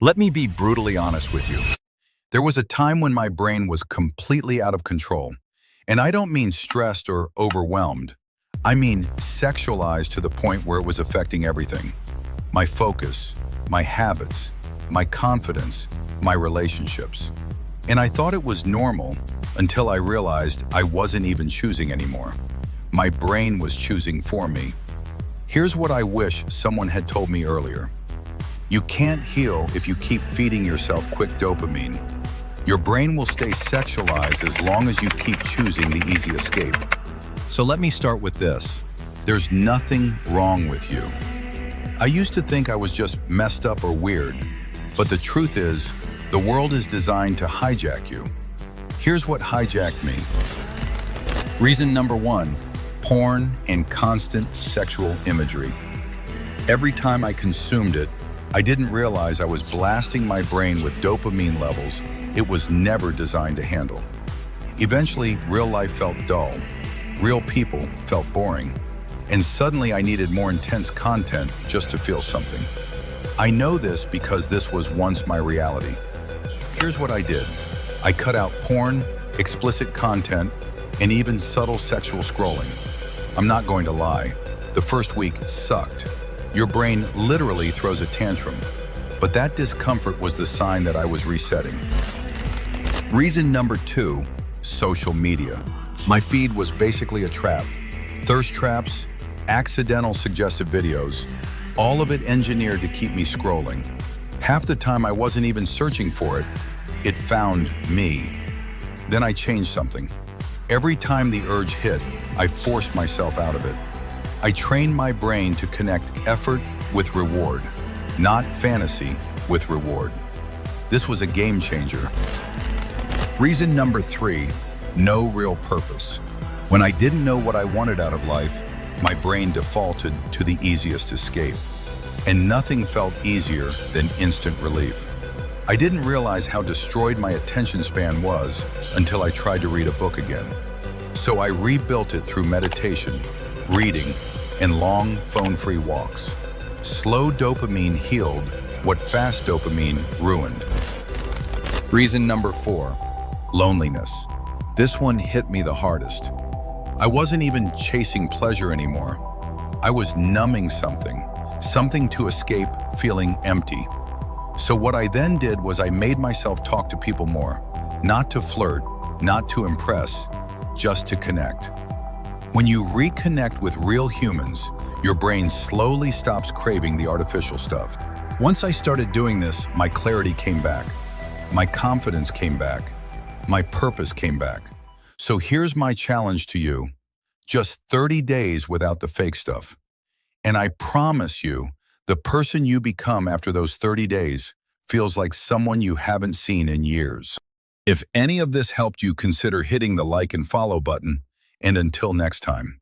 Let me be brutally honest with you. There was a time when my brain was completely out of control. And I don't mean stressed or overwhelmed. I mean sexualized to the point where it was affecting everything. My focus, my habits, my confidence, my relationships. And I thought it was normal until I realized I wasn't even choosing anymore. My brain was choosing for me. Here's what I wish someone had told me earlier. You can't heal if you keep feeding yourself quick dopamine. Your brain will stay sexualized as long as you keep choosing the easy escape. So let me start with this. There's nothing wrong with you. I used to think I was just messed up or weird, but the truth is, the world is designed to hijack you. Here's what hijacked me. Reason number 1, porn and constant sexual imagery. Every time I consumed it, I didn't realize I was blasting my brain with dopamine levels it was never designed to handle. Eventually, real life felt dull. Real people felt boring. And suddenly I needed more intense content just to feel something. I know this because this was once my reality. Here's what I did. I cut out porn, explicit content, and even subtle sexual scrolling. I'm not going to lie. The first week sucked. Your brain literally throws a tantrum. But that discomfort was the sign that I was resetting. Reason number 2, social media. My feed was basically a trap. Thirst traps, accidental suggestive videos, all of it engineered to keep me scrolling. Half the time I wasn't even searching for it, it found me. Then I changed something. Every time the urge hit, I forced myself out of it. I trained my brain to connect effort with reward, not fantasy with reward. This was a game changer. Reason number 3, no real purpose. When I didn't know what I wanted out of life, my brain defaulted to the easiest escape. And nothing felt easier than instant relief. I didn't realize how destroyed my attention span was until I tried to read a book again. So I rebuilt it through meditation, reading, and long phone-free walks. Slow dopamine healed what fast dopamine ruined. Reason number 4, loneliness. This one hit me the hardest. I wasn't even chasing pleasure anymore. I was numbing something to escape feeling empty. So what I then did was I made myself talk to people more, not to flirt, not to impress, just to connect. When you reconnect with real humans, your brain slowly stops craving the artificial stuff. Once I started doing this, my clarity came back. My confidence came back. My purpose came back. So here's my challenge to you. Just 30 days without the fake stuff. And I promise you, the person you become after those 30 days feels like someone you haven't seen in years. If any of this helped you, consider hitting the like and follow button. And until next time.